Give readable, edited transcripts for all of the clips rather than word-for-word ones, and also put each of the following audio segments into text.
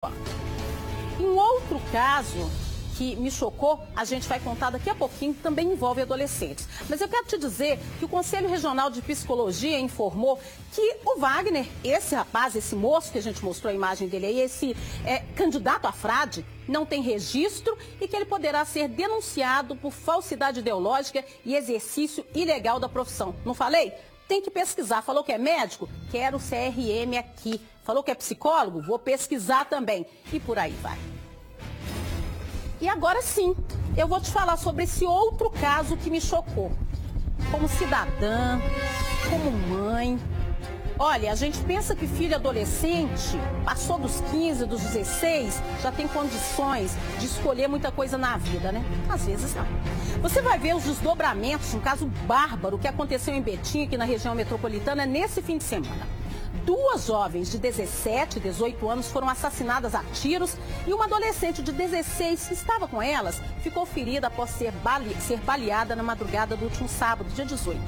Um outro caso que me chocou, a gente vai contar daqui a pouquinho, também envolve adolescentes. Mas eu quero te dizer que o Conselho Regional de Psicologia informou que o Wagner, esse rapaz, esse moço que a gente mostrou a imagem dele aí, esse candidato a frade, não tem registro e que ele poderá ser denunciado por falsidade ideológica e exercício ilegal da profissão. Não falei? Tem que pesquisar. Falou que é médico? Quero o CRM aqui. Falou que é psicólogo? Vou pesquisar também. E por aí vai. E agora sim, eu vou te falar sobre esse outro caso que me chocou. Como cidadã, como mãe. Olha, a gente pensa que filho adolescente, passou dos 15, dos 16, já tem condições de escolher muita coisa na vida, né? Às vezes não. Você vai ver os desdobramentos, um caso bárbaro que aconteceu em Betim, aqui na região metropolitana, nesse fim de semana. Duas jovens de 17 e 18 anos foram assassinadas a tiros e uma adolescente de 16 que estava com elas ficou ferida após ser baleada na madrugada do último sábado, dia 18.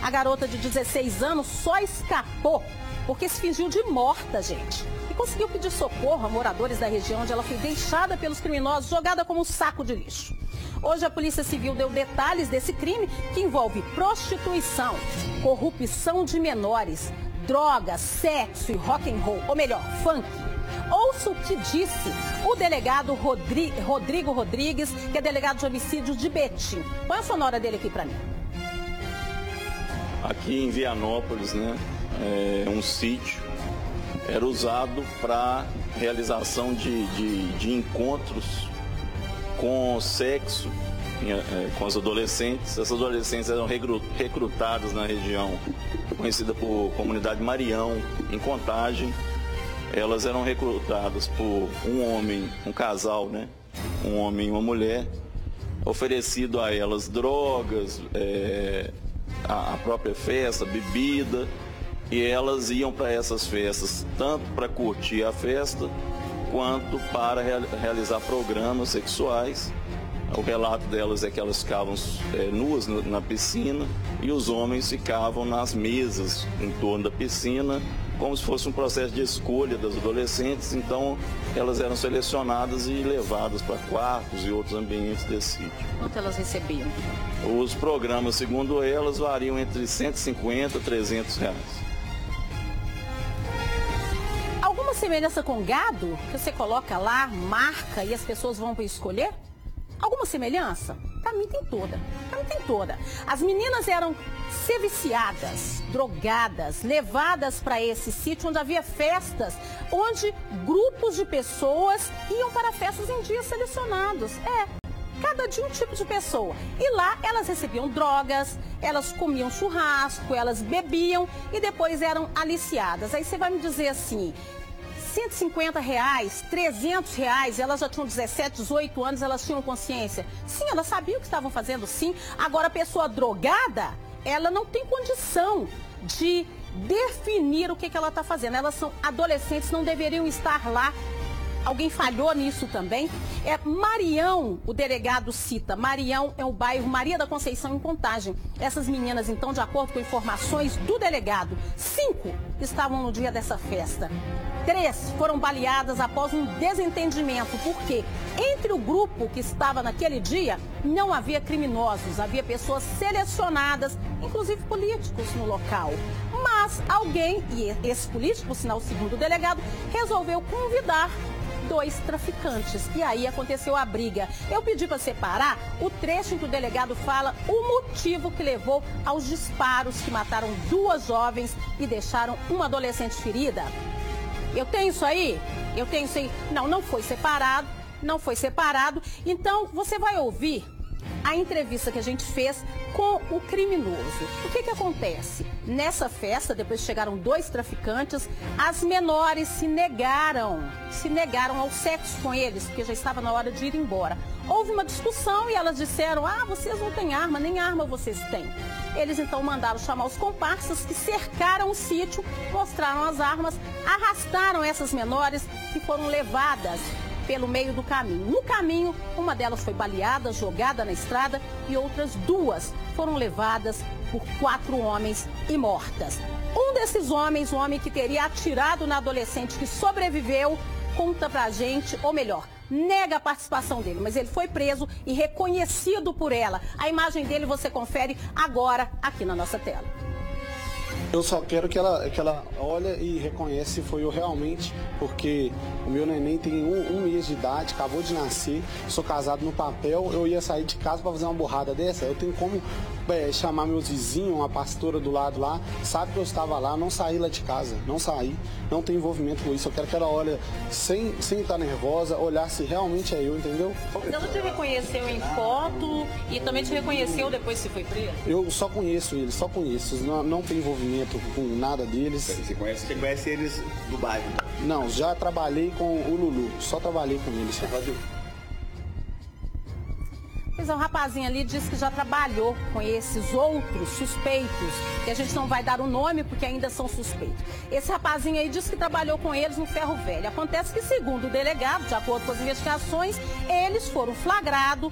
A garota de 16 anos só escapou porque se fingiu de morta, gente. E conseguiu pedir socorro a moradores da região onde ela foi deixada pelos criminosos, jogada como um saco de lixo. Hoje a Polícia Civil deu detalhes desse crime que envolve prostituição, corrupção de menores, drogas, sexo e rock and roll, ou melhor, funk. Ouça o que disse o delegado Rodrigo Rodrigues, que é delegado de homicídio de Betim. Põe a sonora dele aqui pra mim. Aqui em Vianópolis, né, um sítio era usado para realização de encontros com sexo, com as adolescentes. Essas adolescentes eram recrutadas na região conhecida por Comunidade Marião, em Contagem. Elas eram recrutadas por um homem, um casal, né? Um homem e uma mulher, oferecido a elas drogas, a própria festa, bebida, e elas iam para essas festas tanto para curtir a festa quanto para realizar programas sexuais. O relato delas é que elas ficavam nuas na piscina e os homens ficavam nas mesas em torno da piscina, como se fosse um processo de escolha das adolescentes. Então elas eram selecionadas e levadas para quartos e outros ambientes desse sítio. Quanto elas recebiam? Os programas, segundo elas, variam entre 150 e 300 reais. Alguma semelhança com gado? Que você coloca lá, marca e as pessoas vão para escolher? Alguma semelhança? Pra mim tem toda. Pra mim tem toda. As meninas eram seviciadas, drogadas, levadas para esse sítio onde havia festas, onde grupos de pessoas iam para festas em dias selecionados. Cada dia um tipo de pessoa. E lá elas recebiam drogas, elas comiam churrasco, elas bebiam e depois eram aliciadas. Aí você vai me dizer assim, 150 reais, 300 reais, elas já tinham 17, 18 anos, elas tinham consciência. Sim, elas sabiam o que estavam fazendo, sim. Agora, a pessoa drogada, ela não tem condição de definir o que ela está fazendo. Elas são adolescentes, não deveriam estar lá. Alguém falhou nisso também. Marião, o delegado cita. Marião é o bairro Maria da Conceição, em Contagem. Essas meninas, então, de acordo com informações do delegado, 5 estavam no dia dessa festa. 3 foram baleadas após um desentendimento, porque entre o grupo que estava naquele dia não havia criminosos, havia pessoas selecionadas, inclusive políticos no local. Mas alguém, e esse político, por sinal, segundo o delegado, resolveu convidar 2 traficantes. E aí aconteceu a briga. Eu pedi para separar o trecho em que o delegado fala o motivo que levou aos disparos que mataram 2 jovens e deixaram uma adolescente ferida. Eu tenho isso aí? Eu tenho isso aí? Não, não foi separado. Não foi separado. Então, você vai ouvir a entrevista que a gente fez com o criminoso. O que acontece? Nessa festa, depois chegaram 2 traficantes, as menores se negaram ao sexo com eles, porque já estava na hora de ir embora. Houve uma discussão e elas disseram, vocês não têm arma, nem arma vocês têm. Eles então mandaram chamar os comparsas que cercaram o sítio, mostraram as armas, arrastaram essas menores que foram levadas pelo meio do caminho. No caminho, uma delas foi baleada, jogada na estrada e outras 2 foram levadas por 4 homens e mortas. Um desses homens, o homem que teria atirado na adolescente que sobreviveu, conta pra gente, ou melhor, nega a participação dele, mas ele foi preso e reconhecido por ela. A imagem dele você confere agora aqui na nossa tela. Eu só quero que ela olhe e reconhece se foi eu realmente, porque o meu neném tem um mês de idade, acabou de nascer, sou casado no papel, eu ia sair de casa para fazer uma burrada dessa, eu tenho como chamar meus vizinhos, uma pastora do lado lá, sabe que eu estava lá, não saí lá de casa, não saí, não tem envolvimento com isso, eu quero que ela olhe sem estar nervosa, olhar se realmente é eu, entendeu? Ela te reconheceu em foto e também te reconheceu depois que foi preso? Eu só conheço eles, não tem envolvimento com nada deles. Você conhece eles do bairro? Não, já trabalhei com o Lulu, só trabalhei com eles. Pois é, o rapazinho ali disse que já trabalhou com esses outros suspeitos, que a gente não vai dar o nome porque ainda são suspeitos. Esse rapazinho aí disse que trabalhou com eles no Ferro Velho. Acontece que, segundo o delegado, de acordo com as investigações, eles foram flagrados,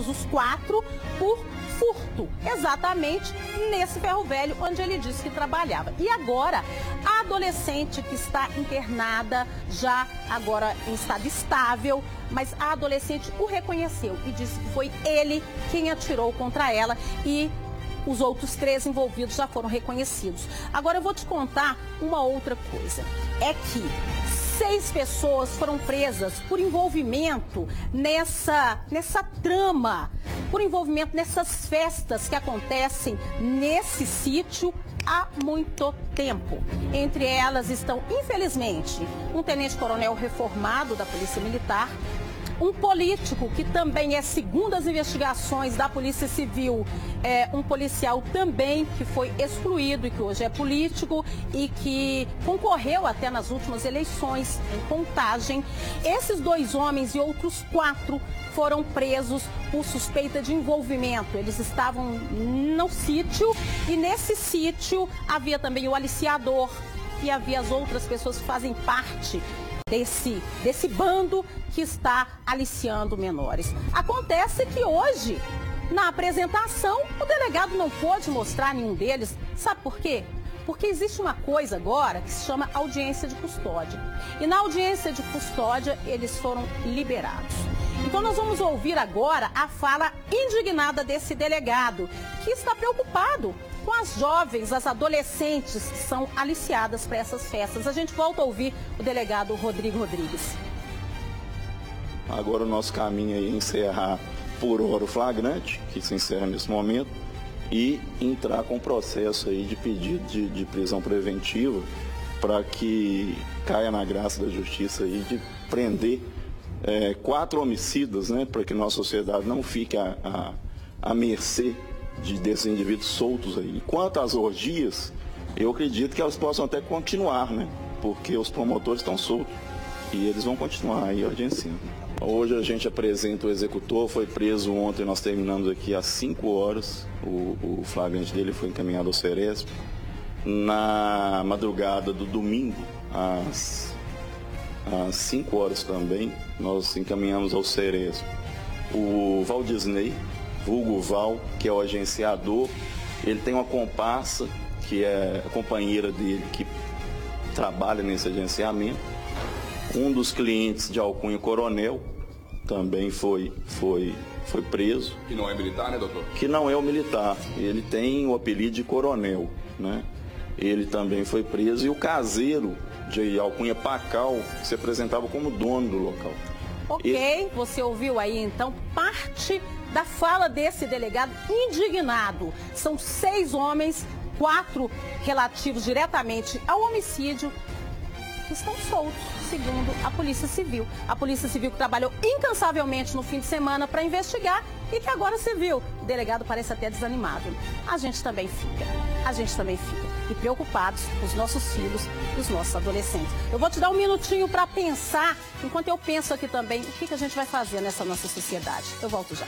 os 4, por furto, exatamente nesse Ferro Velho onde ele disse que trabalhava. E agora, a adolescente que está internada, já agora em estado estável, mas a adolescente o reconheceu e disse que foi ele quem atirou contra ela e os outros 3 envolvidos já foram reconhecidos. Agora eu vou te contar uma outra coisa. É que 6 pessoas foram presas por envolvimento nessa trama, por envolvimento nessas festas que acontecem nesse sítio há muito tempo. Entre elas estão, infelizmente, um tenente-coronel reformado da Polícia Militar, um político que também é, segundo as investigações da Polícia Civil, um policial também que foi excluído e que hoje é político e que concorreu até nas últimas eleições em Contagem. Esses 2 homens e outros 4 foram presos por suspeita de envolvimento. Eles estavam no sítio e nesse sítio havia também o aliciador e havia as outras pessoas que fazem parte desse bando que está aliciando menores. Acontece que hoje, na apresentação, o delegado não pôde mostrar nenhum deles. Sabe por quê? Porque existe uma coisa agora que se chama audiência de custódia. E na audiência de custódia, eles foram liberados. Então nós vamos ouvir agora a fala indignada desse delegado, que está preocupado com as jovens, as adolescentes que são aliciadas para essas festas. A gente volta a ouvir o delegado Rodrigo Rodrigues. Agora o nosso caminho é encerrar por hora o flagrante, que se encerra nesse momento, e entrar com o processo aí de pedido de prisão preventiva para que caia na graça da justiça aí de prender 4 homicidas, né, para que nossa sociedade não fique à mercê desses indivíduos soltos aí. Quanto às orgias, eu acredito que elas possam até continuar, né, porque os promotores estão soltos e eles vão continuar aí audienciando. Hoje a gente apresenta o executor, foi preso ontem, nós terminamos aqui às 5 horas, o flagrante dele foi encaminhado ao Ceresp. Na madrugada do domingo, às 5 horas também, nós encaminhamos ao Ceresp o Valdisney, vulgo Val, que é o agenciador. Ele tem uma comparsa, que é a companheira dele, que trabalha nesse agenciamento. Um dos clientes de alcunha Coronel também foi preso. Que não é militar, né, doutor? Que não é o militar. Ele tem o apelido de Coronel, né? Ele também foi preso. E o caseiro de alcunha Pacal, que se apresentava como dono do local. Ok, você ouviu aí então parte da fala desse delegado indignado. São 6 homens, 4 relativos diretamente ao homicídio, que estão soltos, segundo a Polícia Civil. A Polícia Civil que trabalhou incansavelmente no fim de semana para investigar e que agora se viu. O delegado parece até desanimado. A gente também fica. E preocupados com os nossos filhos e os nossos adolescentes. Eu vou te dar um minutinho para pensar, enquanto eu penso aqui também, o que a gente vai fazer nessa nossa sociedade. Eu volto já.